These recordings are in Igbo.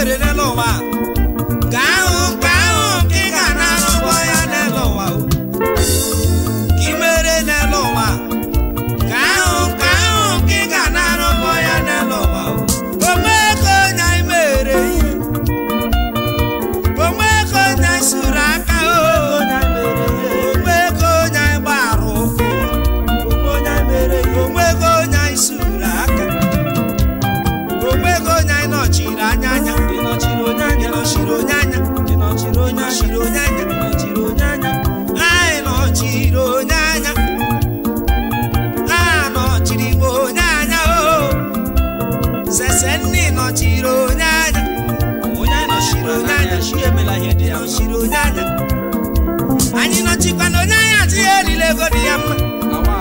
mere n'ụwa ka ahụ ka ị ga na-arụkọ ya n'ụwa ka ị mere n'ụwa ka ahụ ka ị ga na-arụkọ ya n'ụwa omeko onye anyị mere ihe omeko onye anyị suru aka omeko onye anyị gbara ụkwụ omeko onye anyị suru aka omeko onye anyị nọchiri anya anya nọchiri onye anya nọchiri onye anya nọchiri onye nọchiri onye anya nọchiri onye anya anyị nọchiri onye anya a nọchiri onye anya o sese nni nọchiri onye anya onye anyị nọchiri onye anya shi emela ihe dị ya nọchiri onye anya anyị nọchikwana onye anya sị ya erila ego dị ya mma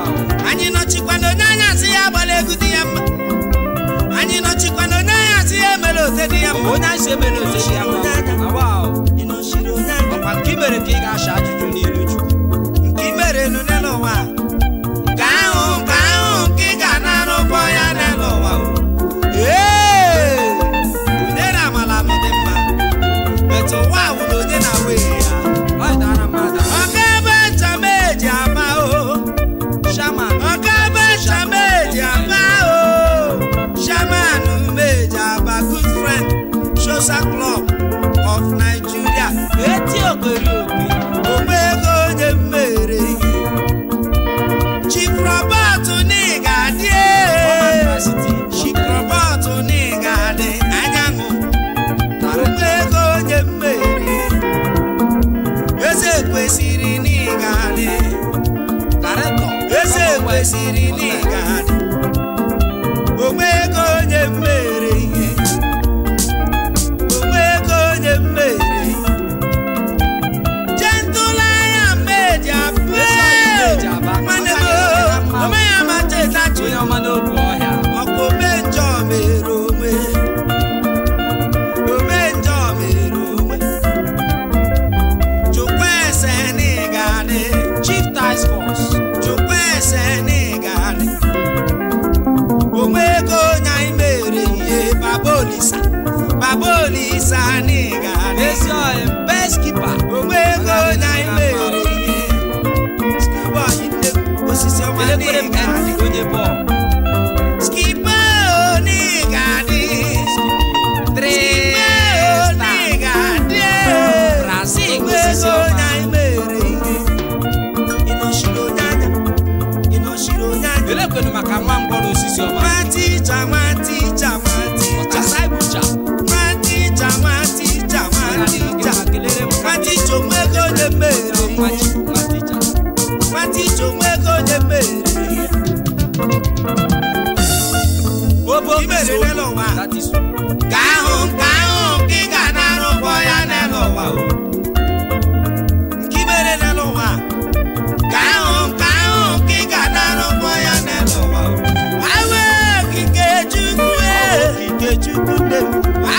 anyị nọchikwana onye anya sị ya agbala ego dị ya mma anyị nọchikwana onye anya sị ya emela ote dị ya mma onye anyị si emela ote dị ya mma ịnọchiri onye anya ọkwa nke i mere ka ị ga-asha ajụjụ n'iru Chukwu nke i mere n'ụwa ka ahụ ka ị ga na-arụkọ ya n'ụwa onye na-amala m dị mma etu ụwa wụrụ onye na-awe ya ọka ebe nchama eji ama ọka ebe nchama eji ama shaman meji aba good friend Sosa Club of Nigeria eti okori okwi omego onye mmere ihe Chief Robert n'ịgadị Chief Robert n'ịgadị anyanwụ omego onye mmere eze kwesịrị n'ịgadị eze kwesịrị n'ịgadị omego onye mmere ihe omego onye mmere ihe gentụlanya meji apa nwanne m ome ya ma cheta chi ọkwa ome njọ mere onwe ome njọ mere onwe chukwu ese n'ịgadị Chief Task Force chukwu ese n'ịgadị omego onye anyị mere ihe Baba Olisa n'ịgadị ezi ọhịa best keeper omego onye anyị mere ihe skipa oyite osisi ọma n'ịgadị onye bọọlụ skipa n'ịgadị n'ịgadị Brazil omego onye anyị mere ihe ịnọchiri onye anya ịnọchiri onye anya elekwenu maka nwa mkpọrọ osisi ọma nwatija nwatija nwatija nwatija nwatija nwatija omego onye mere nwatija omego onye mere obo mere n'ụwa ka ahụ ka ị ga na-arụkọ ya n'ụwa nke mere n'ụwa ka ahụ ka ị ga na-arụkọ ya n'ụwa awe okike Chukwu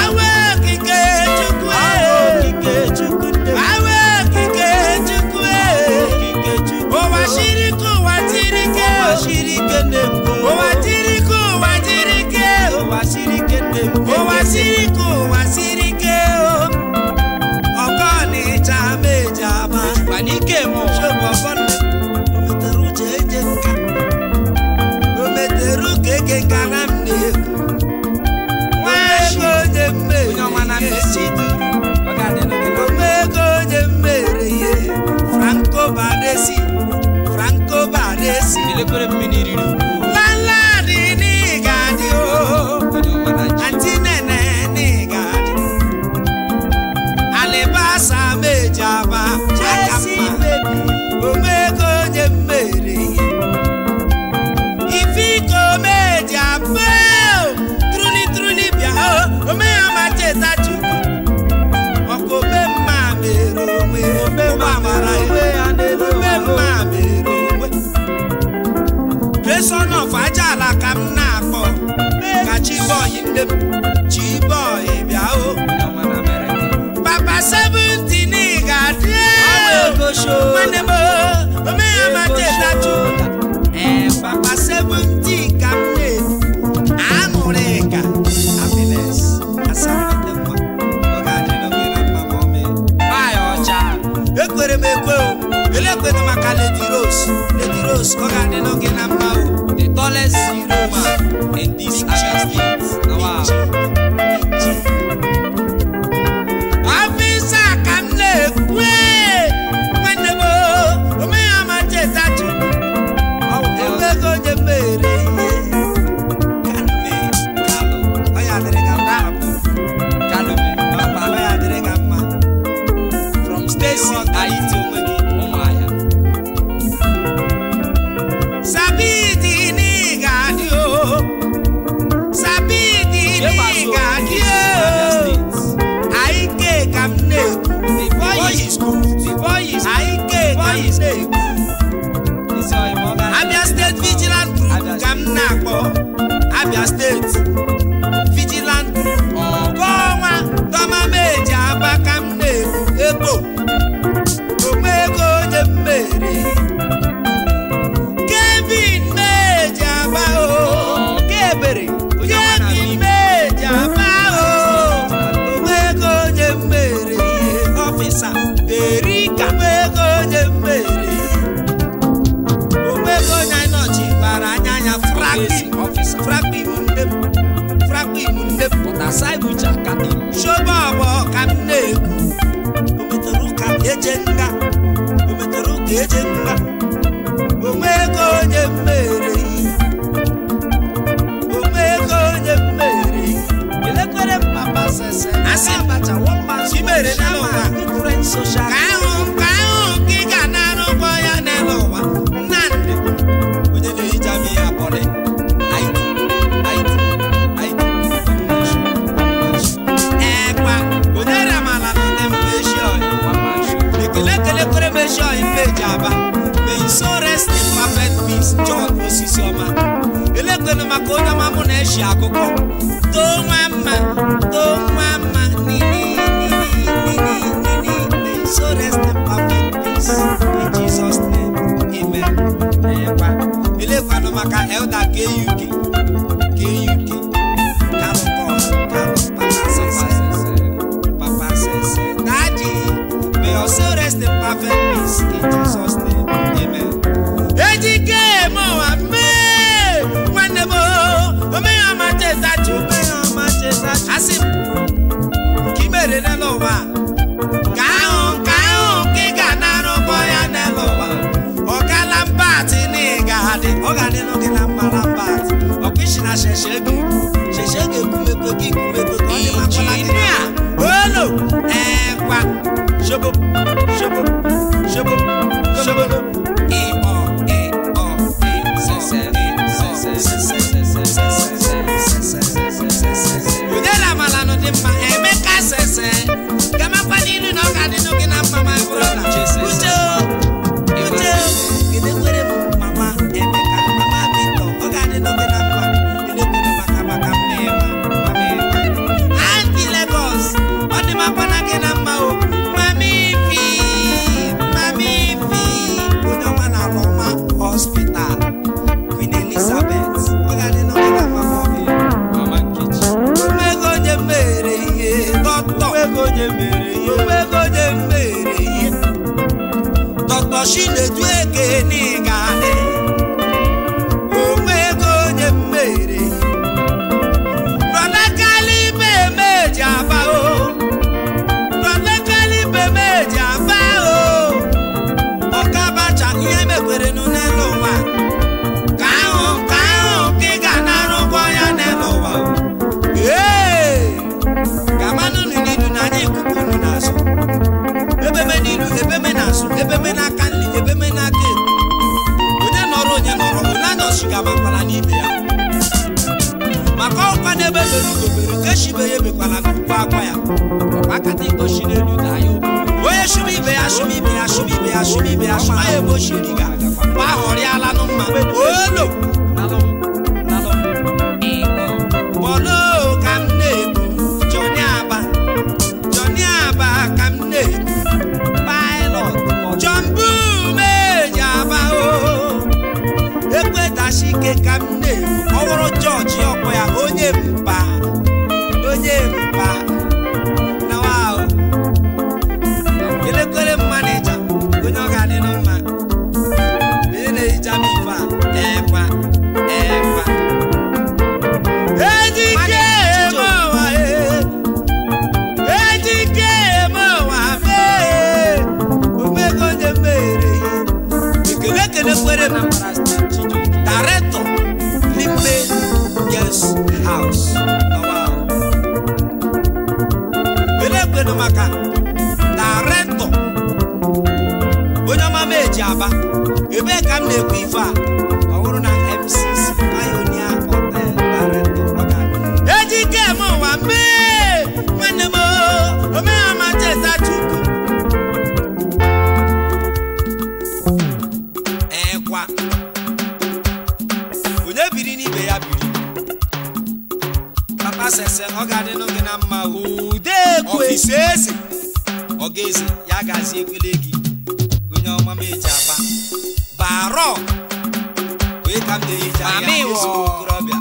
awe okike Chukwu awe okike Chukwu ụwa shiri ka ụwa tiri ike ụwa tiri ka ụwa tiri ike ụwa siri ka ụwa siri ike ọkọ n'ịcha meji ama n'ike m ometere uche eje nka ometere ụka eke nka na m na-ekwu onye mmere omego onye mmere ihe Franco Baresi landlady n'ịgadị Aunty Nene n'ịgadị Alibasa meji aba omego onye mmere ihe Ifiko meji aba truli bịa ome ya ma cheta Chukwu ọkụ ome mma mere onwe ome mma mara ome mma mere onwe Grayson of Ajala ka m na-akpọ ka Chiboy nne m Chiboy bịa o Papa 70 n'ịgadị nwanne m ome ya ma cheta Chukwu Papa 70 ka m na-ekwu aṅụrị ka happiness asara zeros ọ ga-adịnụ gị na mma o. The tallest zero man in this Abia State. Wow. Afisa ka m na-ekwu nwanne m ome ya ma cheta chu ego onye mere ihe Kalume Kalu ọ ya dịrị gị mma Kalume ọ ya dịrị gị mma from Stacy Aito Umuahia. Sabidi ni ga-adị o Sabidi ni ga-adị o Aike ka m na-ekwu The boy is good. The boy is good. Aike ka m na-ekwu This boy Morgan. Abia State Vigilant Group ka m na-akpọ Abia State Vigilant Group ọgọnwa Tọma Meji Aba ka m na-ekwu ego ome ego onye mmeri Kevin Meji Aba o Kebere Kevin Meji Aba o ome ego onye mmeri ọfịsa Erika ome ego onye mmeri omego onye nọchi gbara anya Officer. Fragbi imu nne m Aside which academy. shoba ọgbọ ka m na-ekwu o metụrụ ụka eje nga omego onye mmeri Elekwere Papa Sese. Asị Abacha one man Chimere n'elu ụwa. different social. ka ahụ ka ị ga na-arụ ụgbọ ya n'elu ụwa Nnamdị Onye na-ehicha m ihe akpọrọ ekwa onye ramala nọ na mmechi ekele mechi ọyị mmeji Aba may you so rest in perfect peace John Osisioma elekwenu maka onye ọma mụ na-eshi akụkọ too nwa mma nini may you so rest in perfect peace in Jesus name amen. Elekwanụ maka Elder KUK Papa Sese Daddy may you so rest in perfect peace in Jesus name amen. Ejike mo wa me nwanne m ome ya ma cheta chu asị m ka ị mere n'elu ụwa ka ahụ ka ị ga na-arụ ụgbọ ya n'elu ụwa ọ gala mbatị na ị ga-adị ọ ga-adịnụ gị na mmara mbatị ọkwa isi na sheshe ga-ekwumekwe gị kwumekwe ka ọ dị makwala gị na olo ekwa shobo udela mala nụ dị mma Emeka Sese gamakwa n'ilu na ọ ga-adịnụ gị na mma my brother uche edekwere m mama Emeka mama Bito ọ ga-adịnụ gị na mma elekwere maka mmemme Aunty Lagos ọ dị makwa na gị na mma o Mami Ifi onye ọma na Alọma Hospital Queen Elizabeth ọ ga-adịnụ gị na mma Mama Nkechi. omego onye mere ihe dọkịta omego onye mere ihe Dr. Chinedu Ekene ga-adị omego onye mere ihe Rọlekali Meji Aba o Ọka Abacha ihe mekwere nụ n'elu ụwa ka ahụ ka ị ga na-arụ ụgbọ ya n'elu ụwa gamanụ n'ilu na anyị ikuku unu n'azụ ebeme n'ilu ebeme n'azụ ebeme n'aka nri ebeme n'aka ekpe onye nọrọ onye nọshigabakwala n'ibe ya maka ọkwa n'ebe mere ugobere ka eshibe ya emekwala n'ugbo akwa ya ọkwa akata ikpochi n'elu na ya onye shụma ibe ya shụma ebe o shiri ga kwa ahọrịala nụ mma olo bọlo ka m na-ekwu Johnny Aba ka m na-ekwu pilot John Meji Aba o Ekwetashike ka m na-ekwu ọ bụrụ George ọkpọ ya onye mpa na wao elekwere mmanịja onye ọ ga-adị n'mma na-ehicha m kwenu maka director onye ọma meji aba ebe ka m na-ekwu ife a ọ bụrụ na MCC Pioneer Hotel director ejike m ụwa mee nwanne m omeama cheta chukwu ekwa onye biri n'ibe ya biri papa sese ọ ga-adị n'oge na mma udekwe ọfisi eze ọ ga-eze ya gazi ekwele gị onye ọma meji aba baro wee ka m na-eji anya ezi okorobịa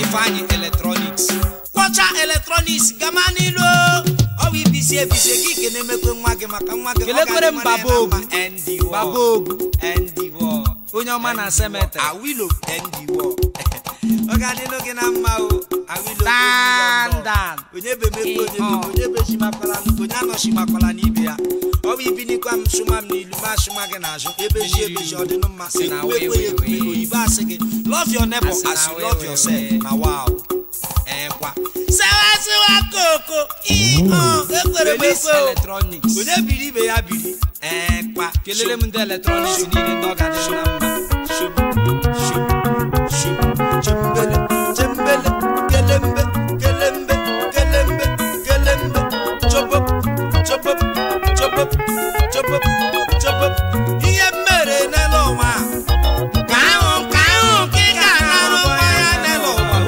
Ifeanyi Electronics kwọcha electronics gama n'ilu ọ bụ ibisi ebisi gị ke na-emekwe nwa gị maka nwa gị kelekwere m Babogu Babogu onye ọma na cemetery Awilo Ndiwo ọ ga-adị n'oge na mma Awilo dandan onye bemekwe onye beshimakwala onye anọchimakwala n'ibe ya ọ bụ ibinikwa m sụma m n'ilu ma sụma gị n'azụ ebeji ọ dị mma ekwe oyibo asị gị love your neighbor as you love yourself na wow ekwa sewa koko ekwere m ekwe electronics onye biri ibe ya biri ekwa kelele m ndị electronics niile ndị ọ ga-adị na mma chembele kelembe chopop ihe mere n'elu ụwa ka ahụ ka ị ga-arụ ụwa ya n'elu ụwa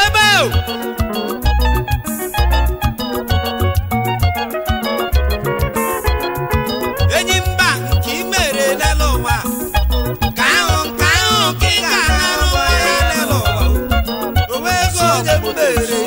ebe enyi mba nke ị mere n'elu ụwa ka ahụ ka ị ga-arụ ụwa ya n'elu ụwa onwe ego onye mere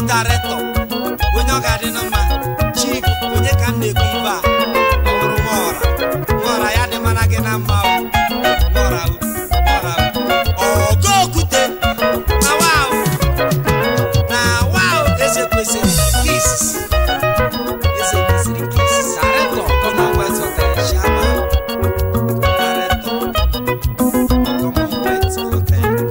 director onye ọ ga-adị na mma chief onye ka m na-ekwu ibe a ọ bụrụ Nwora ya dị mana gị na mma Nwora ọgọ okwute na wow eze kwesịrị kiss director Commonwealth Hotel Shama director Commonwealth Hotel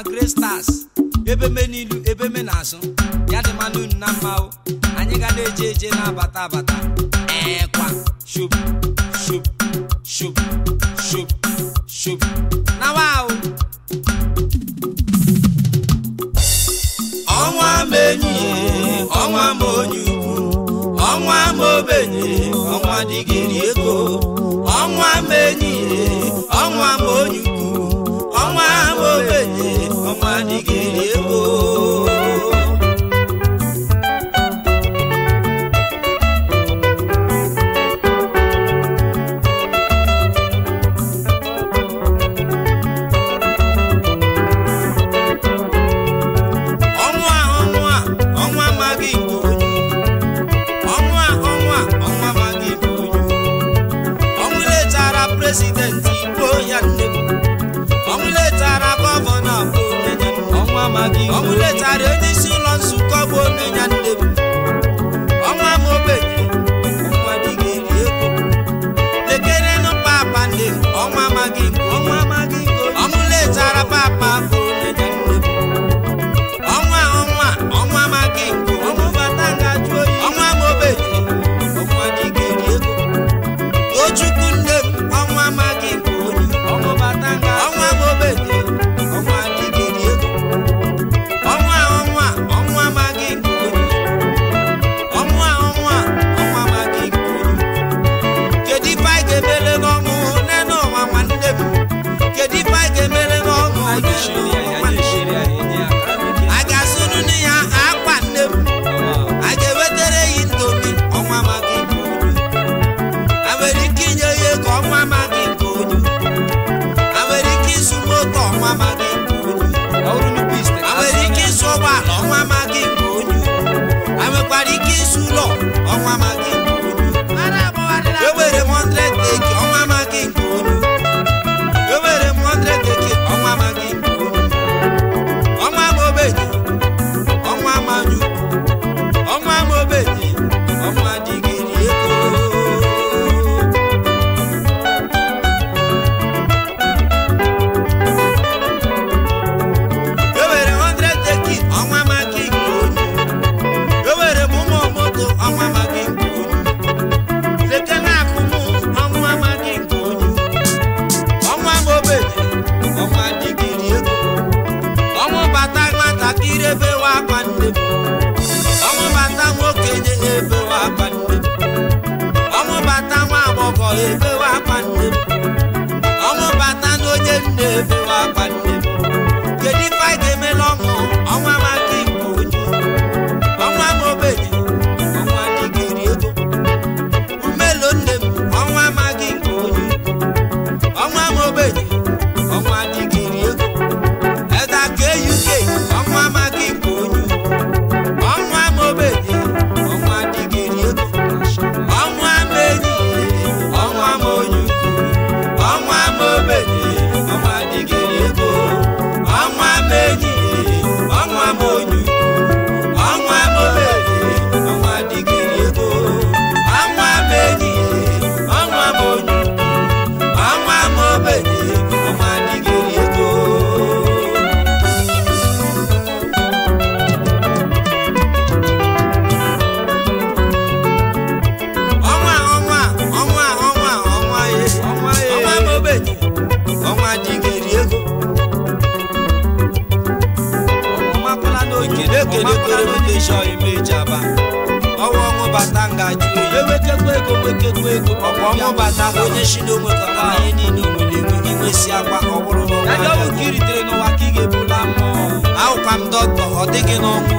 Great Stars ebe menilu ebe menaso ya dị manu na mma anyị ga na-eje eje na abata kwa shup shup shup shup shup na wow ọnwa menyi ọnwa monyukwu ọnwa mobenye ọnwa digiri ego ọnwa menyi ọnwa monyukwu ọnwa mobenye ọnwa digiri ego President Igbo ya nne ọmụletara gọvanọ bụ onye ọnwa magi ọmụletara onye isi ụlọ nzukọ bụ onye ya nne ọnwa mobenye ọnwa digiri ego lekere nụ papa nne ọnwa magi ọmụletara papa bụ onye ya nne ọnwa magi ọmụbata ngajụ oyi ọnwa mobenye ọnwa digiri ego Tochukwu nne ọnwa magi onye ọmụbata nga ọnwa mobenye ọnwa digiri ego ọnwa magi onye ọnwa magi onye kedu ife anyị ga-emere n'ọnwụ nene ọnwa nwanne m kedu ife anyị ga-emere n'ọnwụ a ga-asụrụ nne ya akwa nne m a ga-ewetere ya indomi ọnwa magi nwere ike inye ya ego ọnwa magi nke onye nwere ike ịzụ moto ọnwa magi nke onye nwere ike ịzụ ụgbọala ọnwa magi nke onye nwekwara ike ịzụ ụlọ ọnwa magi nke onye ewere m 100 teki ọnwa magi nke onye ewere m 100 teki ọnwa magi nke onye ọnwa mobenye ọnwa manyu ọnwa mobenye ọnwa digiri ego ebe wa kwanne ọmụbata n'onye nne ebe wa kwanne kedu ife anyị ga-emela ọnwa magi nke onye ọnwa mobenye ọnwa digiri ego umelo nne m ọnwa magi nke onye ọnwa mobenye ọnwa digiri ego eda ka UK ọnwa magi nke onye ọnwa mobenye ọnwa digiri ego ọnwa menyi ọnwa monyukwu ọnwa mobenye ọnwa digiri ego ọnwa menyi ọnwa monyukwu ọnwa mobenye ọnwa digiri ego ọnwa menyi ọnwa monyukwu ọnwa mobenye ọnwa digiri ego ọnwa digiri ego ọmakwala n'okele ekele kwere shọ imeji aba ọwa ọmụbata ngajụ ewekekwa ego ọkwa ọmụbata onye shido nwekọta anyị niile nwere inwesi akwa ọ bụrụ n'ọnwa ka iritere n'ụwa ka ị ga-ebula mmụọ ahụkwa m dọkịta ọ dịghị n'ọnwụ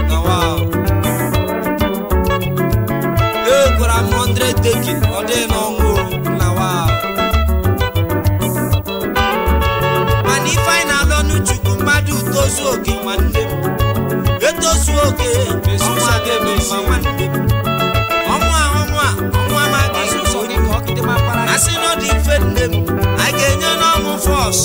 n'ụwa egwara m 100 teki ọ dịghị n'ọnwụ n'ụwa Chukwu mmadụ tozuo oke nwanne m etozuo oke ọnwa ga-emema nwanne m ọnwa magi asị na ọ dị mfe nne m a ga-enye n'ọnwụ fọs